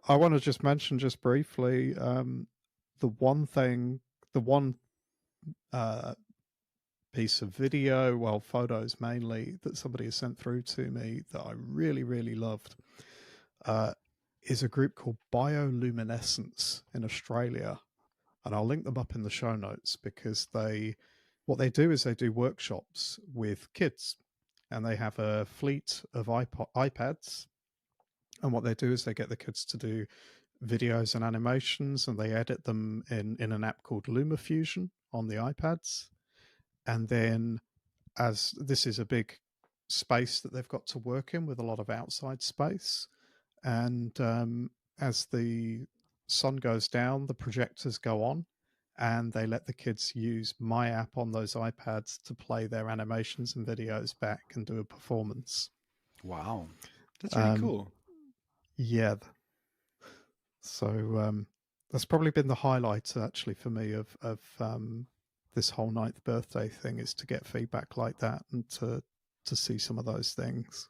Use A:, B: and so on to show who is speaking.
A: I want to just mention just briefly the one thing, the one uh, piece of video, well, photos mainly, that somebody has sent through to me that I really, really loved uh, is a group called Bioluminescence in Australia. And I'll link them up in the show notes because what they do is they do workshops with kids, and they have a fleet of iPads. And what they do is they get the kids to do videos and animations, and they edit them in an app called LumaFusion on the iPads. And then, as this is a big space that they've got to work in with a lot of outside space, and as the sun goes down, the projectors go on, and they let the kids use my app on those iPads to play their animations and videos back and do a performance.
B: Wow, that's really
A: Um,
B: cool.
A: yeah, so that's probably been the highlight actually for me of this whole ninth birthday thing, is to get feedback like that and to see some of those things.